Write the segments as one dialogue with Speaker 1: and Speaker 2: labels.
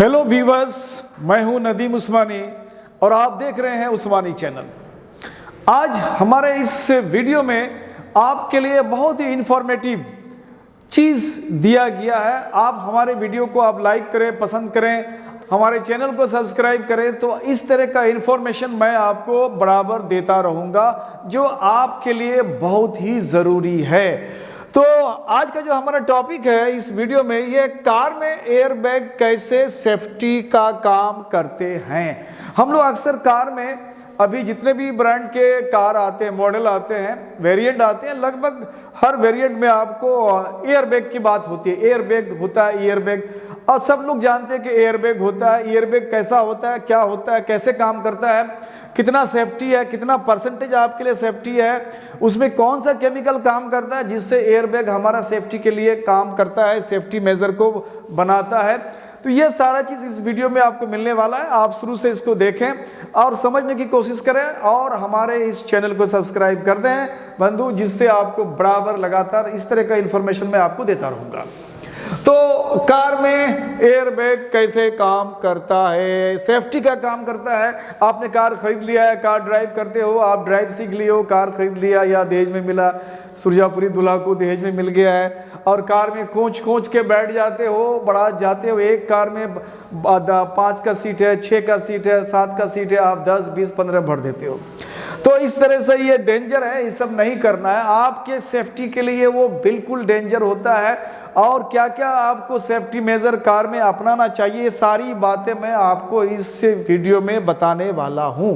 Speaker 1: Hello viewers, मैं हूं नदीम उस्मानी और आप देख रहे हैं उस्मानी चैनल। आज हमारे इस वीडियो में आपके लिए बहुत ही इंफॉर्मेटिव चीज़ दिया गया है। आप हमारे वीडियो को आप लाइक करें, पसंद करें, हमारे चैनल को सब्सक्राइब करें, तो इस तरह का इंफॉर्मेशन मैं आपको बराबर देता रहूँगा जो आपके लिए बहुत ही ज़रूरी है। तो आज का जो हमारा टॉपिक है इस वीडियो में, ये कार में एयर बैग कैसे सेफ्टी का काम करते हैं। हम लोग अक्सर कार में अभी जितने भी ब्रांड के कार आते हैं, मॉडल आते हैं, वेरिएंट आते हैं, लगभग हर वेरिएंट में आपको एयर बैग की बात होती है। एयर बैग होता है, एयर बैग, और सब लोग जानते हैं कि एयर बैग होता है। एयर बैग कैसा होता है, क्या होता है, कैसे काम करता है, कितना सेफ्टी है, कितना परसेंटेज आपके लिए सेफ्टी है, उसमें कौन सा केमिकल काम करता है जिससे एयर बैग हमारा सेफ्टी के लिए काम करता है, सेफ्टी मेजर को बनाता है। तो ये सारा चीज़ इस वीडियो में आपको मिलने वाला है। आप शुरू से इसको देखें और समझने की कोशिश करें और हमारे इस चैनल को सब्सक्राइब कर दें बंधु, जिससे आपको बराबर लगातार इस तरह का इंफॉर्मेशन मैं आपको देता रहूँगा। तो कार में एयर बैग कैसे काम करता है, सेफ्टी का काम करता है। आपने कार खरीद लिया है, कार ड्राइव करते हो, आप ड्राइव सीख लिए हो, कार खरीद लिया या दहेज में मिला, सुरजापुरी दूल्हा को दहेज में मिल गया है, और कार में खोच के बैठ जाते हो, बढ़ा जाते हो। एक कार में 5 का सीट है, 6 का सीट है, 7 का सीट है, आप 10, 20, 15 भर देते हो। तो इस तरह से ये डेंजर है, ये सब नहीं करना है। आपके सेफ्टी के लिए वो बिल्कुल डेंजर होता है। और क्या क्या आपको सेफ्टी मेजर कार में अपनाना चाहिए, ये सारी बातें मैं आपको इस वीडियो में बताने वाला हूं।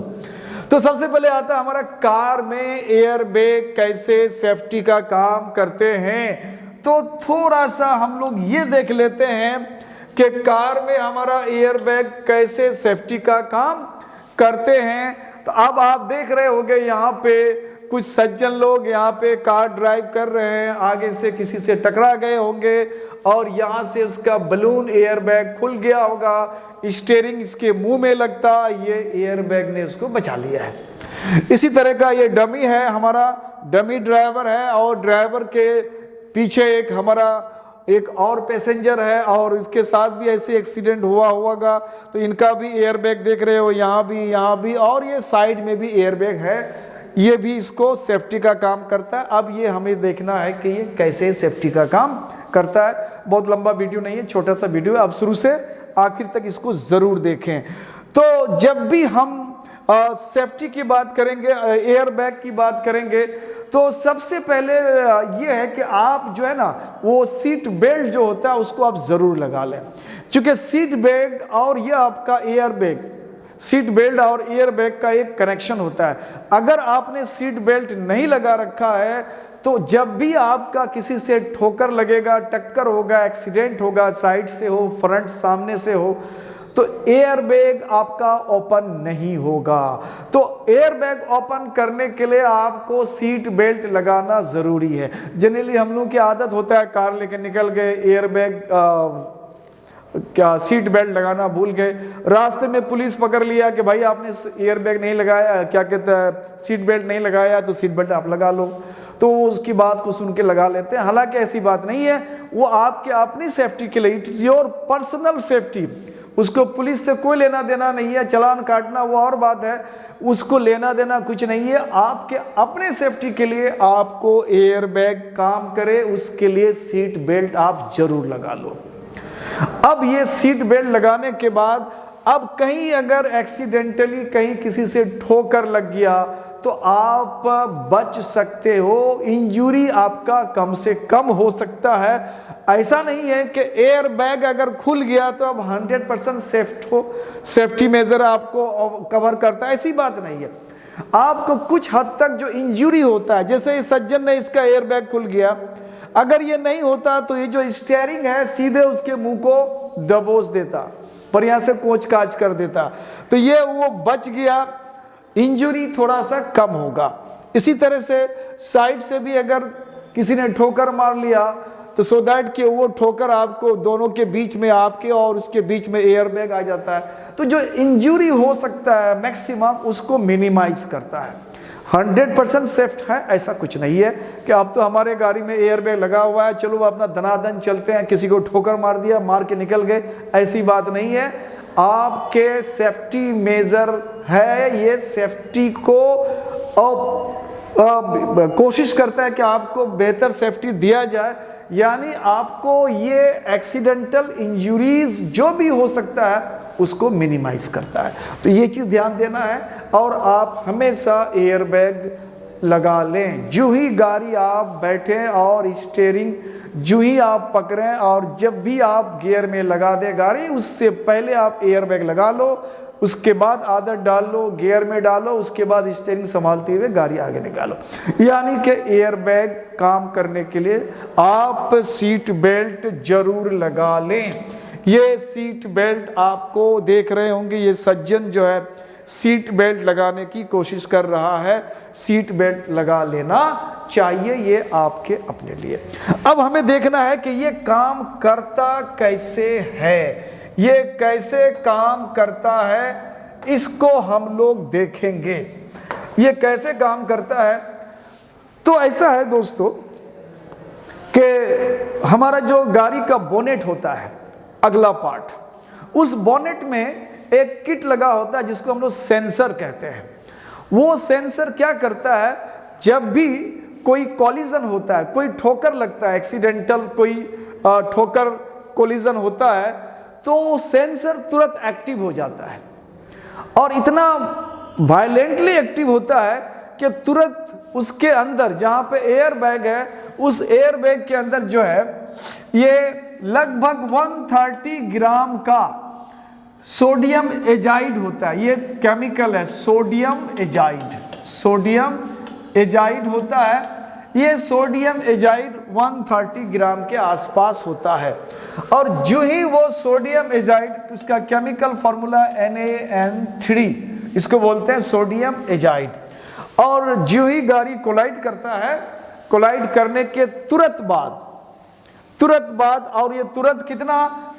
Speaker 1: तो सबसे पहले आता है हमारा कार में एयर बैग कैसे सेफ्टी का काम करते हैं। तो थोड़ा सा हम लोग ये देख लेते हैं कि कार में हमारा एयर बैग कैसे सेफ्टी का काम करते हैं। तो अब आप देख रहे होंगे यहाँ पे कुछ सज्जन लोग यहाँ पे कार ड्राइव कर रहे हैं, आगे से किसी से टकरा गए होंगे और यहाँ से उसका बलून एयर बैग खुल गया होगा, स्टीयरिंग इसके मुंह में लगता, ये एयर बैग ने उसको बचा लिया है। इसी तरह का ये डमी है, हमारा डमी ड्राइवर है, और ड्राइवर के पीछे एक हमारा एक और पैसेंजर है और इसके साथ भी ऐसे एक्सीडेंट हुआ होगा। तो इनका भी एयर बैग देख रहे हो, यहाँ भी, और ये साइड में भी एयर बैग है, ये भी इसको सेफ्टी का काम करता है। अब ये हमें देखना है कि ये कैसे सेफ्टी का काम करता है। बहुत लंबा वीडियो नहीं है, छोटा सा वीडियो है, आप शुरू से आखिर तक इसको ज़रूर देखें। तो जब भी हम सेफ्टी की बात करेंगे, एयर बैग की बात करेंगे, तो सबसे पहले ये है कि आप जो है ना, वो सीट बेल्ट जो होता है उसको आप ज़रूर लगा लें। क्योंकि सीट बेल्ट और ये आपका एयर बैग, सीट बेल्ट और एयर बैग का एक कनेक्शन होता है। अगर आपने सीट बेल्ट नहीं लगा रखा है तो जब भी आपका किसी से ठोकर लगेगा, टक्कर होगा, एक्सीडेंट होगा, साइड से हो, फ्रंट सामने से हो, तो एयर बैग आपका ओपन नहीं होगा। तो एयर बैग ओपन करने के लिए आपको सीट बेल्ट लगाना ज़रूरी है। जनरली हम लोग की आदत होता है, कार लेके निकल गए, एयर बैग क्या सीट बेल्ट लगाना भूल गए, रास्ते में पुलिस पकड़ लिया कि भाई आपने एयर बैग नहीं लगाया, क्या कहते हैं, सीट बेल्ट नहीं लगाया, तो सीट बेल्ट आप लगा लो। तो उसकी बात को सुन के लगा लेते हैं। हालांकि ऐसी बात नहीं है, वो आपके अपनी सेफ्टी के लिए, it is your personal safety. उसको पुलिस से कोई लेना देना नहीं है। चालान काटना वो और बात है, उसको लेना देना कुछ नहीं है। आपके अपने सेफ्टी के लिए आपको एयर बैग काम करे, उसके लिए सीट बेल्ट आप जरूर लगा लो। अब ये सीट बेल्ट लगाने के बाद अब कहीं अगर एक्सीडेंटली कहीं किसी से ठोकर लग गया तो आप बच सकते हो, इंजरी आपका कम से कम हो सकता है। ऐसा नहीं है कि एयर बैग अगर खुल गया तो अब 100% सेफ्ट हो, सेफ्टी मेजर आपको कवर करता है, ऐसी बात नहीं है। आपको कुछ हद तक जो इंजरी होता है, जैसे इस सज्जन ने, इसका एयर बैग खुल गया, अगर ये नहीं होता तो ये जो स्टीयरिंग है सीधे उसके मुंह को दबोच देता, पर यहाँ से कोच काच कर देता, तो ये वो बच गया, इंजरी थोड़ा सा कम होगा। इसी तरह से साइड से भी अगर किसी ने ठोकर मार लिया तो सो दैट कि वो ठोकर आपको दोनों के बीच में, आपके और उसके बीच में एयर बैग आ जाता है, तो जो इंजरी हो सकता है मैक्सिमम उसको मिनिमाइज करता है। 100% सेफ है ऐसा कुछ नहीं है कि अब तो हमारे गाड़ी में एयर बैग लगा हुआ है, चलो अपना धनाधन चलते हैं, किसी को ठोकर मार दिया, मार के निकल गए, ऐसी बात नहीं है। आपके सेफ्टी मेजर है, ये सेफ्टी को कोशिश करता है कि आपको बेहतर सेफ्टी दिया जाए, यानी आपको ये एक्सीडेंटल इंजरीज जो भी हो सकता है उसको मिनिमाइज करता है। तो ये चीज़ ध्यान देना है और आप हमेशा एयर बैग लगा लें। जो ही गाड़ी आप बैठें और स्टीयरिंग जो ही आप पकड़ें और जब भी आप गियर में लगा दें गाड़ी, उससे पहले आप एयर बैग लगा लो, उसके बाद आदत डाल लो, गियर में डालो, उसके बाद स्टीयरिंग संभालते हुए गाड़ी आगे निकालो। यानी कि एयर बैग काम करने के लिए आप सीट बेल्ट जरूर लगा लें। ये सीट बेल्ट आपको देख रहे होंगे, ये सज्जन जो है सीट बेल्ट लगाने की कोशिश कर रहा है। सीट बेल्ट लगा लेना चाहिए, ये आपके अपने लिए। अब हमें देखना है कि ये काम करता कैसे है, ये कैसे काम करता है, इसको हम लोग देखेंगे ये कैसे काम करता है। तो ऐसा है दोस्तों कि हमारा जो गाड़ी का बोनेट होता है, अगला पार्ट, उस बोनेट में एक किट लगा होता है जिसको हम लोग सेंसर कहते हैं। वो सेंसर क्या करता है, जब भी कोई कॉलिजन होता है, कोई ठोकर लगता है, एक्सीडेंटल कोई ठोकर कोलिजन होता है, तो सेंसर तुरंत एक्टिव हो जाता है और इतना वायलेंटली एक्टिव होता है कि तुरंत उसके अंदर जहां पे एयर बैग है, उस एयर बैग के अंदर जो है ये लगभग 130 ग्राम का सोडियम एजाइड होता है। ये केमिकल है सोडियम एजाइड, सोडियम एजाइड होता है। ये सोडियम एजाइड 130 ग्राम के आसपास होता है और जो ही वो सोडियम एजाइड, उसका केमिकल फॉर्मूला NaN3, इसको बोलते हैं सोडियम एजाइड। और जो ही गाड़ी कोलाइड करता है, कोलाइड करने के तुरंत बाद और ये तुरंत कितना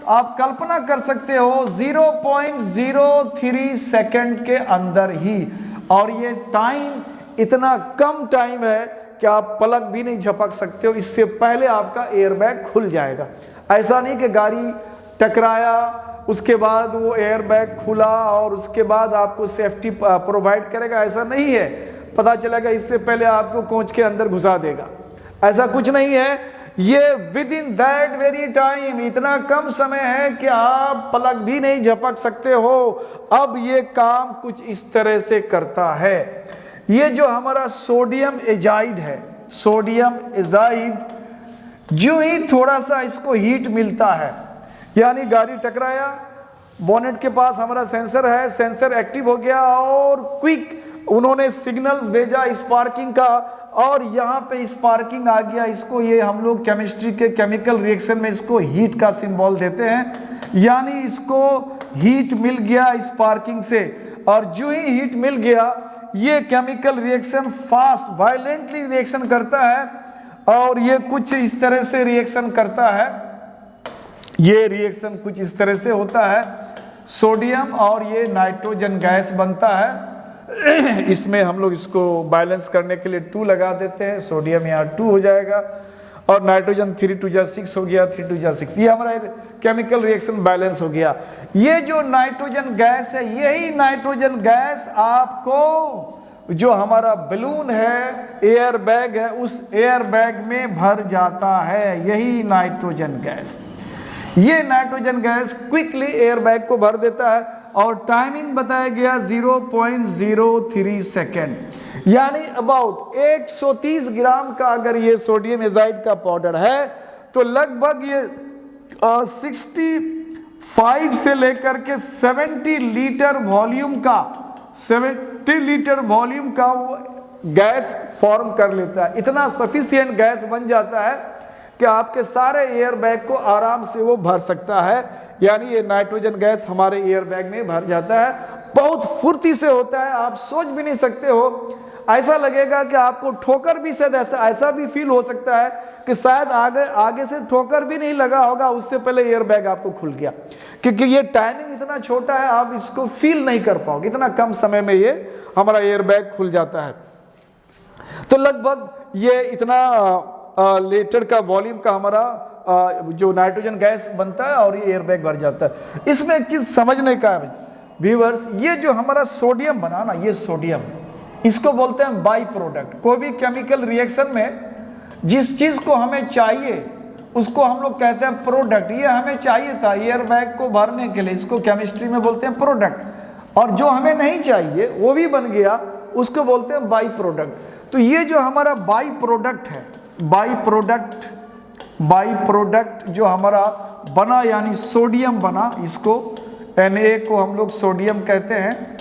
Speaker 1: आप कल्पना कर सकते हो, 0.03 सेकंड के अंदर ही। और ये टाइम इतना कम टाइम है कि आप पलक भी नहीं झपक सकते हो, इससे पहले आपका एयरबैग खुल जाएगा। ऐसा नहीं कि गाड़ी टकराया उसके बाद वो एयरबैग खुला और उसके बाद आपको सेफ्टी प्रोवाइड करेगा, ऐसा नहीं है। पता चलेगा इससे पहले आपको कोच के अंदर घुसा देगा, ऐसा कुछ नहीं है। ये with in that very time, इतना कम समय है कि आप पलक भी नहीं झपक सकते हो। अब ये काम कुछ इस तरह से करता है। ये जो हमारा सोडियम एजाइड है, सोडियम एजाइड जो ही थोड़ा सा इसको हीट मिलता है, यानी गाड़ी टकराया, बोनेट के पास हमारा सेंसर है, सेंसर एक्टिव हो गया और क्विक उन्होंने सिग्नल्स भेजा स्पार्किंग का और यहाँ पे स्पार्किंग आ गया। इसको ये हम लोग केमिस्ट्री के केमिकल रिएक्शन में इसको हीट का सिंबल देते हैं, यानी इसको हीट मिल गया स्पार्किंग से। और जो ही हीट मिल गया, ये chemical reaction fast violently reaction करता है और ये कुछ इस तरह से रिएक्शन करता है। ये रिएक्शन कुछ इस तरह से होता है, सोडियम और ये नाइट्रोजन गैस बनता है। इसमें हम लोग इसको बैलेंस करने के लिए 2 लगा देते हैं, सोडियम यहाँ 2 हो जाएगा और नाइट्रोजन 3 2 जा 6 हो गया, 3 2 जा 6, ये हमारा केमिकल रिएक्शन बैलेंस हो गया। ये जो नाइट्रोजन गैस है, यही नाइट्रोजन गैस आपको जो हमारा बलून है, एयर बैग है, उस एयर बैग में भर जाता है। यही नाइट्रोजन गैस, ये nitrogen gas quickly air bag को भर देता है और टाइमिंग बताया गया 0.03 सेकेंड, यानी अबाउट 130 ग्राम का अगर ये सोडियम एजाइड का पाउडर है तो लगभग ये 65 से लेकर के 70 लीटर वॉल्यूम का 70 लीटर वॉल्यूम का गैस फॉर्म कर लेता है। इतना सफिशिएंट गैस बन जाता है कि आपके सारे एयर बैग को आराम से वो भर सकता है। यानी ये नाइट्रोजन गैस हमारे एयर बैग में भर जाता है, बहुत फुर्ती से होता है, आप सोच भी नहीं सकते हो। ऐसा लगेगा कि आपको ठोकर भी शायद ऐसा भी फील हो सकता है कि शायद आगे से ठोकर भी नहीं लगा होगा, उससे पहले एयर बैग आपको खुल गया, क्योंकि ये टाइमिंग इतना छोटा है, आप इसको फील नहीं कर पाओगे। इतना कम समय में ये हमारा एयर बैग खुल जाता है। तो लगभग ये इतना लीटर का वॉल्यूम का हमारा जो नाइट्रोजन गैस बनता है और ये एयर बैग भर जाता है। इसमें एक चीज समझने का है व्यूअर्स, ये जो हमारा सोडियम बना ना, ये सोडियम, इसको बोलते हैं बाई प्रोडक्ट। कोई भी केमिकल रिएक्शन में जिस चीज को हमें चाहिए उसको हम लोग कहते हैं प्रोडक्ट। ये हमें चाहिए था एयर बैग को भरने के लिए, इसको केमिस्ट्री में बोलते हैं प्रोडक्ट। और जो हमें नहीं चाहिए वो भी बन गया, उसको बोलते हैं बाई प्रोडक्ट। तो ये जो हमारा बाई प्रोडक्ट है, बाई प्रोडक्ट जो हमारा बना यानी सोडियम बना, इसको Na को हम लोग सोडियम कहते हैं।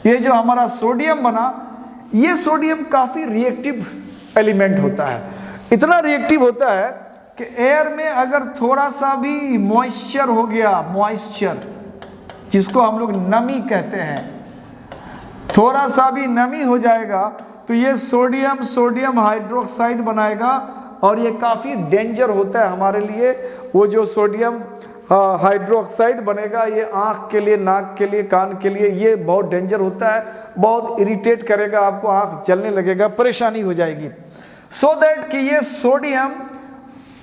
Speaker 1: ये जो हमारा सोडियम बना, ये सोडियम काफी रिएक्टिव एलिमेंट होता है। इतना रिएक्टिव होता है कि एयर में अगर थोड़ा सा भी मॉइस्चर हो गया, मॉइस्चर जिसको हम लोग नमी कहते हैं, थोड़ा सा भी नमी हो जाएगा तो ये सोडियम हाइड्रोक्साइड बनाएगा और ये काफ़ी डेंजर होता है हमारे लिए। वो जो सोडियम हाइड्रोक्साइड बनेगा ये आँख के लिए, नाक के लिए, कान के लिए ये बहुत डेंजर होता है, बहुत इरिटेट करेगा आपको, आँख जलने लगेगा, परेशानी हो जाएगी। सो दैट कि ये सोडियम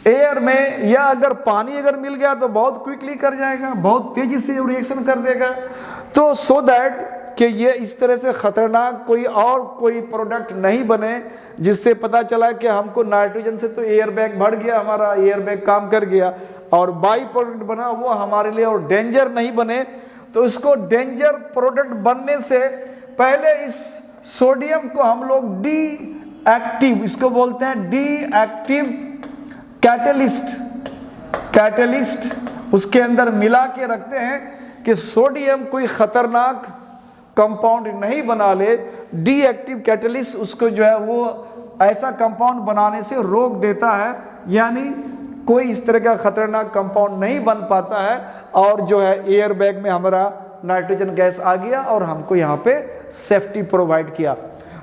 Speaker 1: एयर में या अगर पानी अगर मिल गया तो बहुत क्विकली कर जाएगा, बहुत तेजी से रिएक्शन कर देगा। तो सो दैट कि ये इस तरह से खतरनाक कोई प्रोडक्ट नहीं बने जिससे पता चला कि हमको नाइट्रोजन से तो एयर बैग बढ़ गया, हमारा एयर बैग काम कर गया, और बाई प्रोडक्ट बना वो हमारे लिए और डेंजर नहीं बने। तो इसको डेंजर प्रोडक्ट बनने से पहले इस सोडियम को हम लोग डी एक्टिव, इसको बोलते हैं डी एक्टिव कैटलिस्ट उसके अंदर मिला के रखते हैं कि सोडियम कोई खतरनाक कंपाउंड नहीं बना ले। डी एक्टिव कैटलिस्ट उसको जो है वो ऐसा कंपाउंड बनाने से रोक देता है, यानी कोई इस तरह का खतरनाक कंपाउंड नहीं बन पाता है, और जो है एयर बैग में हमारा नाइट्रोजन गैस आ गया और हमको यहाँ पे सेफ्टी प्रोवाइड किया।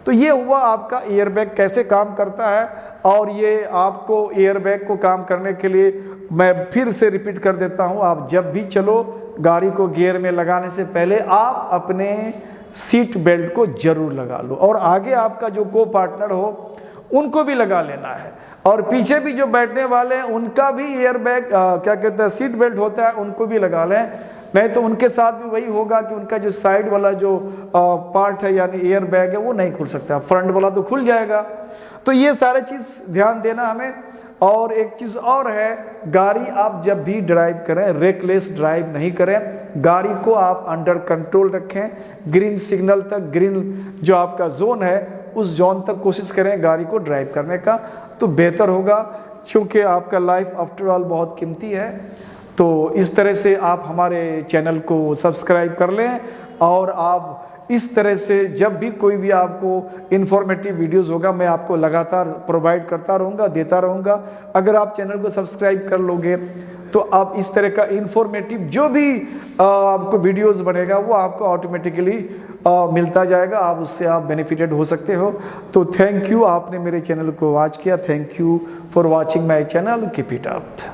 Speaker 1: तो ये हुआ आपका एयर बैग कैसे काम करता है। और ये आपको एयर बैग को काम करने के लिए मैं फिर से रिपीट कर देता हूँ, आप जब भी चलो गाड़ी को गियर में लगाने से पहले आप अपने सीट बेल्ट को जरूर लगा लो, और आगे आपका जो को पार्टनर हो उनको भी लगा लेना है, और पीछे भी जो बैठने वाले हैं उनका भी एयर बैग क्या कहते हैं सीट बेल्ट होता है उनको भी लगा लें। नहीं तो उनके साथ भी वही होगा कि उनका जो साइड वाला जो पार्ट है यानी एयर बैग है वो नहीं खुल सकता, फ्रंट वाला तो खुल जाएगा। तो ये सारे चीज़ ध्यान देना हमें। और एक चीज़ और है, गाड़ी आप जब भी ड्राइव करें रेकलेस ड्राइव नहीं करें, गाड़ी को आप अंडर कंट्रोल रखें। ग्रीन सिग्नल तक, ग्रीन जो आपका जोन है उस जोन तक कोशिश करें गाड़ी को ड्राइव करने का, तो बेहतर होगा, क्योंकि आपका लाइफ आफ्टर ऑल बहुत कीमती है। तो इस तरह से आप हमारे चैनल को सब्सक्राइब कर लें, और आप इस तरह से जब भी कोई भी आपको इन्फॉर्मेटिव वीडियोस होगा मैं आपको लगातार प्रोवाइड करता रहूँगा, देता रहूँगा। अगर आप चैनल को सब्सक्राइब कर लोगे तो आप इस तरह का इन्फॉर्मेटिव जो भी आपको वीडियोस बनेगा वो आपको ऑटोमेटिकली मिलता जाएगा, आप उससे आप बेनिफिटेड हो सकते हो। तो थैंक यू, आपने मेरे चैनल को वॉच किया। Thank you for watching my channel, keep it up.